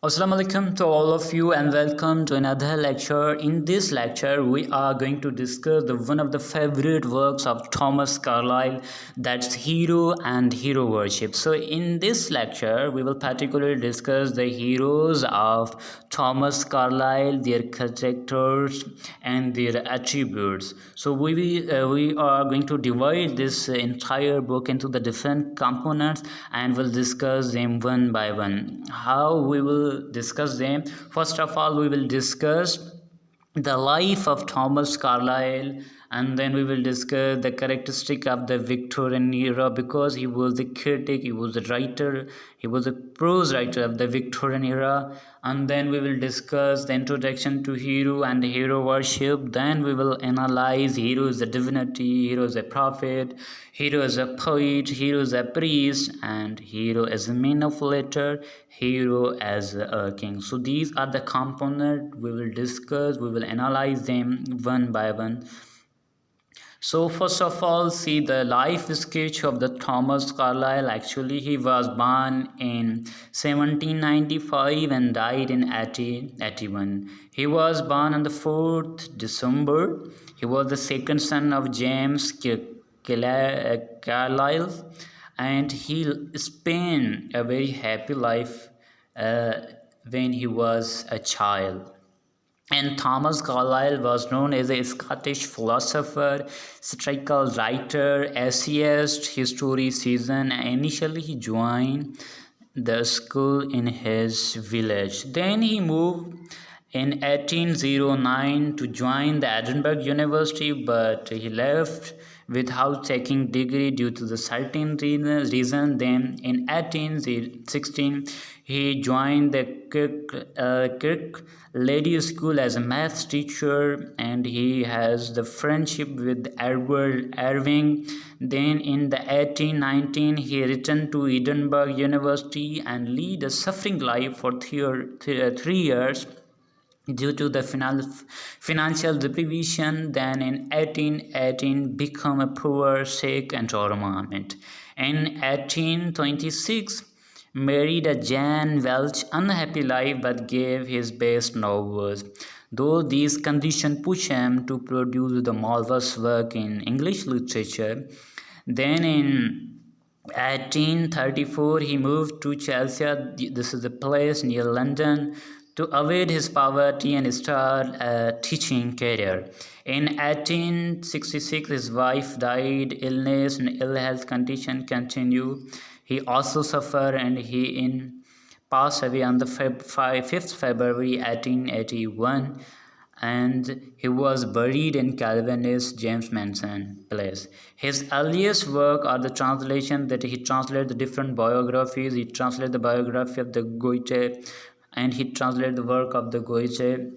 Assalamu alaikum to all of you and welcome to another lecture. In this lecture, we are going to discuss one of the favorite works of Thomas Carlyle, that's Hero and Hero Worship. So in this lecture, we will particularly discuss the heroes of Thomas Carlyle, their characters and their attributes. So we are going to divide this entire book into the different components and we'll discuss them one by one. How we will discuss them? First of all, we will discuss the life of Thomas Carlyle, and then we will discuss the characteristic of the Victorian era, because he was the critic, he was the writer, he was a prose writer of the Victorian era. And then we will discuss the introduction to hero and hero worship. Then we will analyze hero as a divinity, hero as a prophet, hero as a poet, hero as a priest, and hero as a man of letter, hero as a king. So these are the components we will discuss, we will analyze them one by one. So first of all, see the life sketch of the Thomas Carlyle. Actually, he was born in 1795 and died in 1881. He was born on the 4th December. He was the second son of James Carlyle, and he spent a very happy life when he was a child. And Thomas Carlyle was known as a Scottish philosopher, satirical writer, essayist, historian. Initially, he joined the school in his village. Then he moved in 1809 to join the Edinburgh University, but he left without taking degree due to the certain reason. Then in 1816 he joined the Kirk Lady School as a maths teacher, and he has the friendship with Edward Irving. Then in the 1819 he returned to Edinburgh University and lead a suffering life for 3 years due to the financial deprivation. Then in 1818 become a poor, sick and torment. In 1826 married a Jane Welch, unhappy life, but gave his best novels. Though these conditions push him to produce the marvelous work in English literature. Then in 1834 he moved to Chelsea. This is a place near London, to avoid his poverty and start a teaching career. In 1866 his wife died. Illness and ill health condition continued. He also suffered, and he passed away on the 5th February 1881, and he was buried in Calvinist James Mansion Place. His earliest work are the translation that he translated the different biographies. He translated the biography of the Goethe, and he translated the work of the Goethe.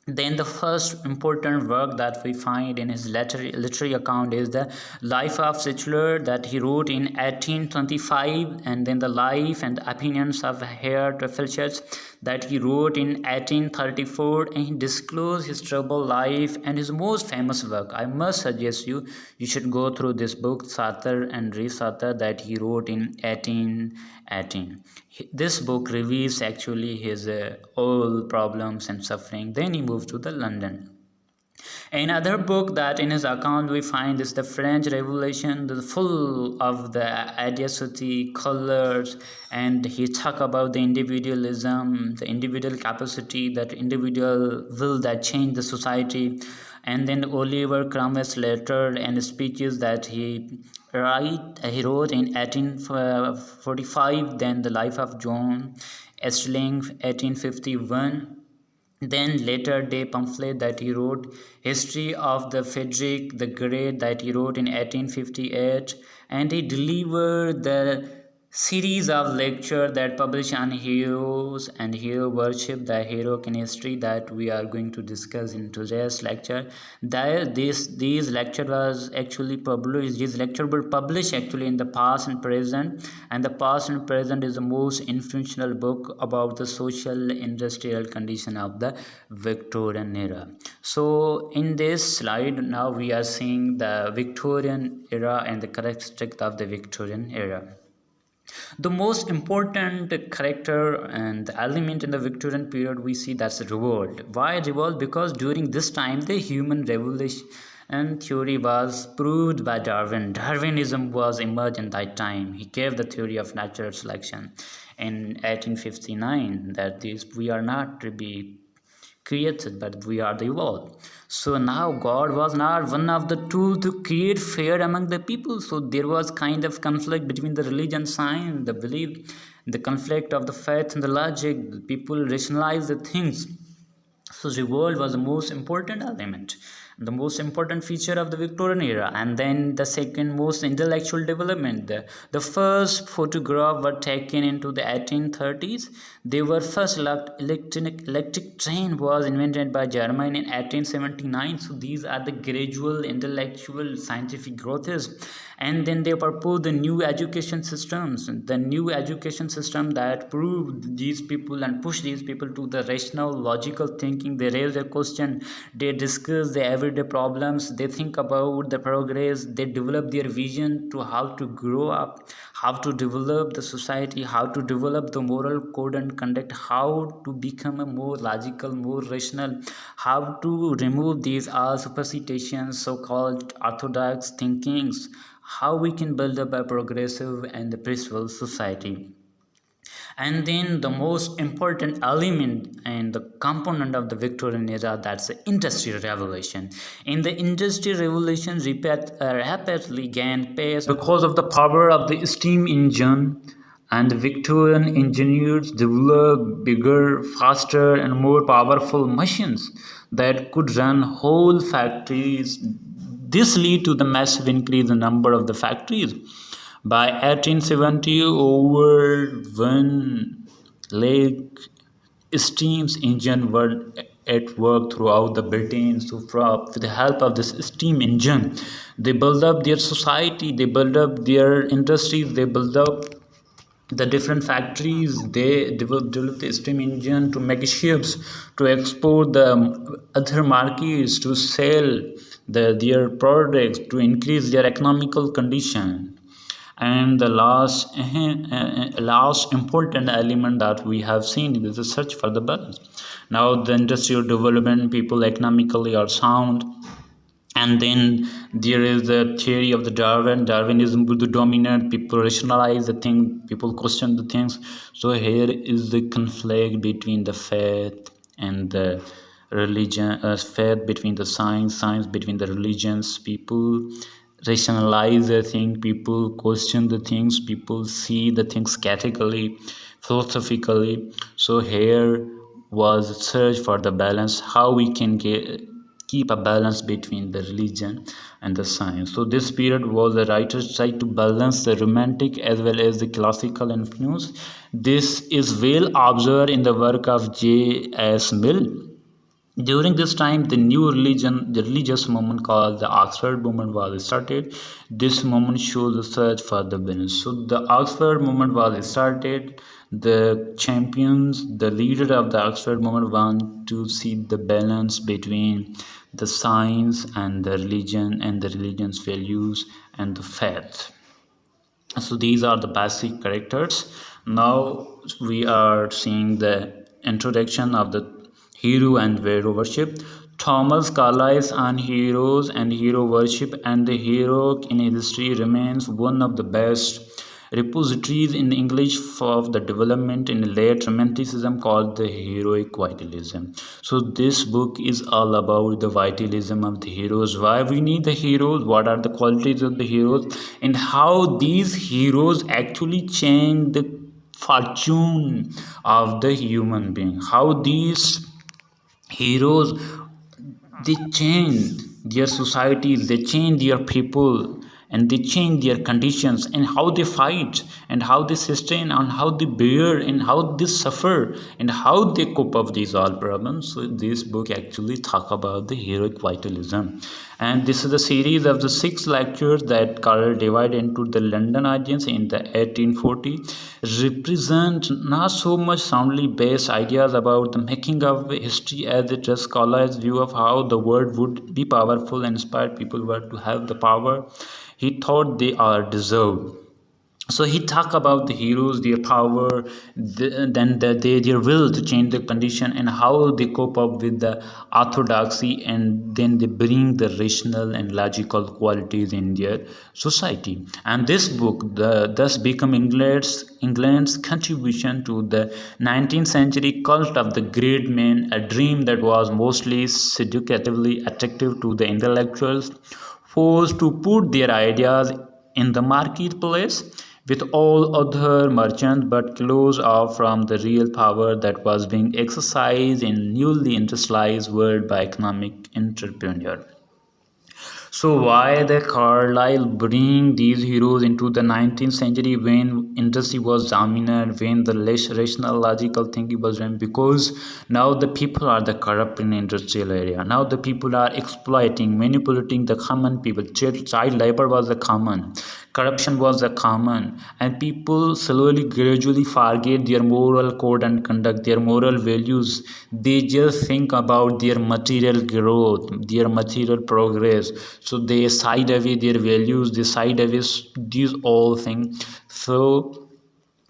Then the first important work that we find in his literary account is the Life of Schiller, that he wrote in 1825, and then the Life and Opinions of Herr Teufelschild that he wrote in 1834, and he disclosed his troubled life. And his most famous work, I must suggest you should go through this book, Sartre and Sartre, that he wrote in 1818. This book reveals actually his all problems and suffering. Then he moved to the London. Another book that in his account we find is the French Revolution, full of the audacity, colors, and he talk about the individualism, the individual capacity, that individual will that change the society. And then Oliver Cromwell's letter and speeches that he wrote in 1845. Then the Life of John Sterling, 1851. Then later day pamphlet that he wrote, History of the Frederick the Great, that he wrote in 1858. And he delivered the series of lecture that published on heroes and hero worship, the heroic history, that we are going to discuss in today's lecture. These lecture was actually published. These lecture were published actually in the past and present, and the past and present is the most influential book about the social industrial condition of the Victorian era. So in this slide now we are seeing the Victorian era and the characteristics of the Victorian era. The most important character and element in the Victorian period we see, that's revolt. Why revolt? Because during this time the human revolution and theory was proved by Darwin. Darwinism was emerged in that time. He gave the theory of natural selection in 1859, that this we are not to be created, but we are the evolved. So now God was not one of the tools to create fear among the people. So there was kind of conflict between the religion, science, the belief, the conflict of the faith and the logic. People rationalize the things. So revolt was the most important element, the most important feature of the Victorian era. And then the second most intellectual development, the first photograph were taken into the 1830s. They were first electric train was invented by Germany in 1879. So these are the gradual intellectual scientific growths. And then they proposed the new education systems, the new education system that proved these people and pushed these people to the rational logical thinking. They raise a question, they discuss the everyday problems, they think about the progress, they develop their vision to how to grow up, how to develop the society, how to develop the moral code and conduct, how to become a more logical, more rational, how to remove these superstitions, so-called orthodox thinkings, how we can build up a progressive and peaceful society. And then the most important element and the component of the Victorian era, that's the industrial revolution. In the industrial revolution rapidly gained pace because of the power of the steam engine, and the Victorian engineers developed bigger, faster and more powerful machines that could run whole factories. This led to the massive increase in the number of the factories. By 1870, over 1 lakh steam engines were at work throughout the Britain. So, with the help of this steam engine, they built up their society, they built up their industries, they built up the different factories. They developed the steam engine to make ships, to export the other markets, to sell their products, to increase their economical condition. And the last important element that we have seen is the search for the balance. Now the industrial development, people economically are sound. And then there is the theory of the Darwinism will dominate. People rationalize the thing, people question the things. So here is the conflict between the faith and the religion, faith between the science between the religions. People rationalize the thing, people question the things, people see the things categorically, philosophically. So here was a search for the balance, how we can keep a balance between the religion and the science. So this period was the writers tried to balance the romantic as well as the classical influence. This is well observed in the work of J.S. Mill. During this time, the religious movement called the Oxford movement was started. This movement shows the search for the balance. So the Oxford movement was started. The champions, the leader of the Oxford movement want to see the balance between the science and the religion and the religion's values and the faith. So these are the basic characters. Now we are seeing the introduction of the hero and hero worship. Thomas Carlyle's on heroes and hero worship and the hero in history remains one of the best repositories in English of the development in late Romanticism called the heroic vitalism. So this book is all about the vitalism of the heroes, why we need the heroes, what are the qualities of the heroes, and how these heroes actually change the fortune of the human being, how these heroes, they change their societies, they change their people, and they change their conditions, and how they fight and how they sustain and how they bear and how they suffer and how they cope up these all problems. So this book actually talk about the heroic vitalism, and this is a series of the 6 lectures that Carlyle divided into the London audience in the 1840, represent not so much soundly based ideas about the making of history as it is Carlyle's view of how the world would be powerful and inspired people were to have the power he thought they are deserved. So he talk about the heroes, their power, their will to change the condition, and how they cope up with the orthodoxy, and then they bring the rational and logical qualities in their society. And this book thus become England's contribution to the 19th century cult of the great man, a dream that was mostly seductively attractive to the intellectuals forced to put their ideas in the marketplace with all other merchants, but close off from the real power that was being exercised in newly industrialized world by economic entrepreneur. So why the Carlyle bring these heroes into the 19th century when industry was dominant, when the less rational logical thinking was done? Because now the people are the corrupt in industrial area. Now the people are exploiting, manipulating the common people. Child labor was the common. Corruption was the common, and people slowly, gradually forget their moral code and conduct, their moral values. They just think about their material growth, their material progress. So they side away their values, they side away these all things. So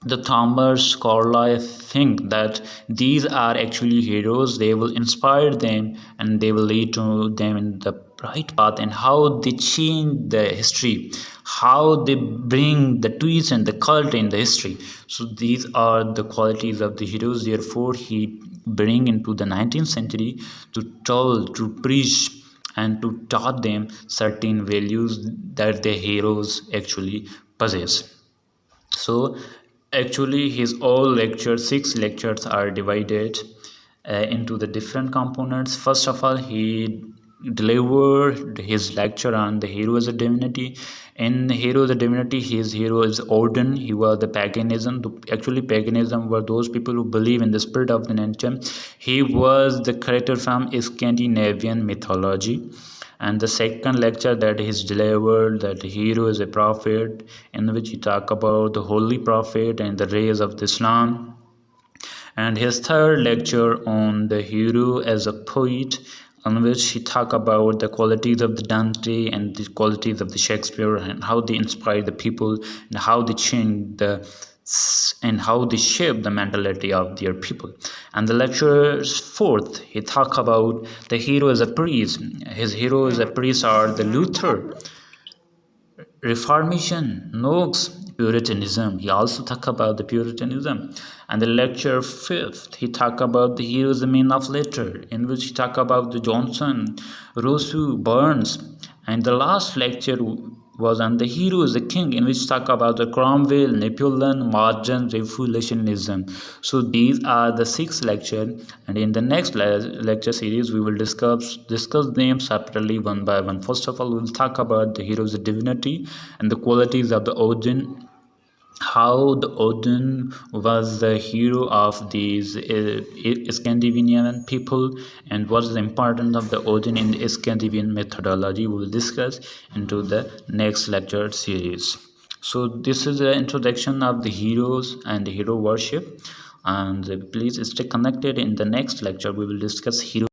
the Thomas Carlyle think that these are actually heroes. They will inspire them and they will lead to them in the right path, and how they change the history, how they bring the twist and the cult in the history. So these are the qualities of the heroes. Therefore, he bring into the 19th century to tell, to preach, and to taught them certain values that the heroes actually possess. So actually his all lectures, 6 lectures, are divided into the different components. First of all, he delivered his lecture on the hero as a divinity. In hero as a divinity, his hero is Odin. He was the paganism. Actually, paganism were those people who believe in the spirit of the nature. He was the character from Scandinavian mythology. And the second lecture that is delivered, that hero is a prophet, in which he talk about the holy prophet and the rays of the Islam. And his third lecture on the hero as a poet, on which he talk about the qualities of the Dante and the qualities of the Shakespeare, and how they inspire the people, and how they change and how they shape the mentality of their people. And the lecture's fourth, he talk about the hero as a priest. His hero as a priest are the Luther, Reformation, Knox, Puritanism. He also talk about the Puritanism. And the lecture fifth, he talk about the heroes, the men of letter, in which he talk about the Johnson, Rousseau, Burns. And the last lecture was on the hero is the king, in which talk about the Cromwell, Napoleon, modern revolutionism. So these are the 6 lectures, and in the next lecture series we will discuss them separately one by one. First of all, we will talk about the heroes of divinity and the qualities of the Odin, how the Odin was the hero of these Scandinavian people, and what is the importance of the Odin in the Scandinavian methodology. We will discuss into the next lecture series. So this is the introduction of the heroes and the hero worship, and please stay connected. In the next lecture we will discuss hero